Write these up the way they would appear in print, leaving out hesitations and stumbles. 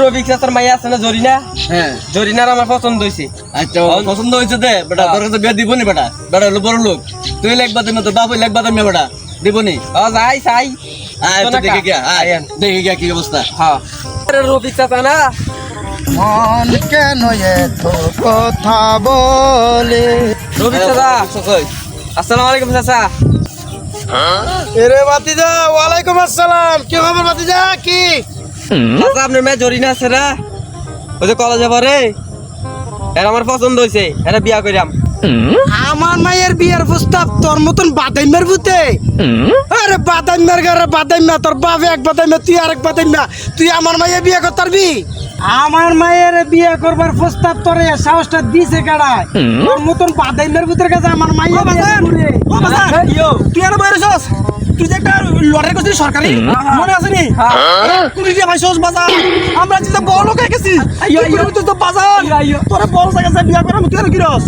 রফিক চাচার মাইয়া আছে না জরিনা? হ্যাঁ জরিনার আমার পছন্দ হইছে। আচ্ছা পছন্দ হয়েছে দে বেটা, তোর কাছে বিয়ে দিবনি বেটা, বেটা হলো বড় লোক, তুই লেখবা তুমি, তোর বাপ লেখবা তুমি বেটা, দিবনি। যাই চাই দেখে গিয়া দেখে গিয়া কি অবস্থা। হ্যাঁ রফিক চাচা না? মন কেন এত কথা বলে? রফিক চাচা, আসসালামু আলাইকুম চাচা। এরে বাতিজা, ওয়ালাইকুম আসসালাম। কি খবর বাতিজা? কি চাচা আপনার মেয়ে জরিনা আছে না? ওই যে কলেজে পড়ে, এর আমার পছন্দ হয়েছে, এরা বিয়া করিয়াম। আমার মায়ের বিয়ের প্রস্তাব তোর মতন বাদাইমের ভূতে? আরে বাদাইমের ঘরে বাদাইমা, তোর বাপ এক বাদাইমা, তুই আরেক বাদাইমা, তুই আমার মায়ের বিয়ে করতে পারবি? আমার মায়ের বিয়ে করবার প্রস্তাব তোর সাহসটা দিছে কাড়ায়? তোর মতন বাদাইমের ভূতের কাছে আমার মায়ের তুই আর বয়স তুই যে একটা লড়াই করছিস সরকারি, মনে আছে নি? তুই যে ভাই সোজ বাজার, আমরা যে বড় লোক হয়ে গেছি, তুই তো বাজার তোরা বড় জায়গায় বিয়া করাম, তুই আর কি রস?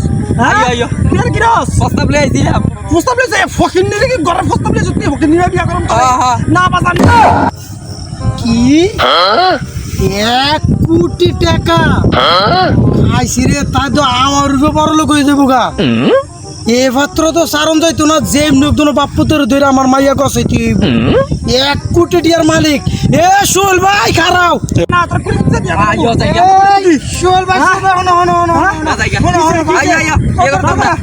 তুই আর কি রস? প্রস্তাব লই আইছিলাম। প্রস্তাব লেছে ফকির নিলে কি ঘরের প্রস্তাব লেছে? তুই ফকির নিলে বিয়া করাম না বাজার না? কি 1 কোটি টাকা খাইছি রে, তাই তো আমার রূপে বড় লোক হয়ে যাবো গা। এ পাত্র তো সারণ যাইতো না, যে লোকজন বাপুতের ধরে আমার মাইয়া গছে। তুই 1 কোটি টিয়ার মালিক। এ সোল ভাই খারাও না তোর কোন বিয়া সোল ভাই,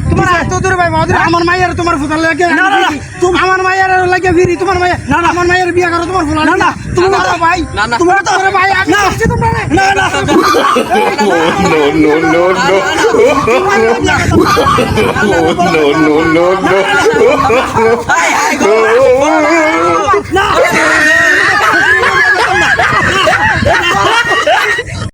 তোমার এত দূর ভাই আমার মাইয়ার তোমার ফুটাল লাগে? না না না, আমার মাইয়ার লাগে ফিরি তোমার মাইয়া? না না, আমার মাইয়ার বিয়া করো তোমার ফুটাল? না না, তুমি ভাই, না না, তুমি তো ভাই আমি করছি তোমরা না না না না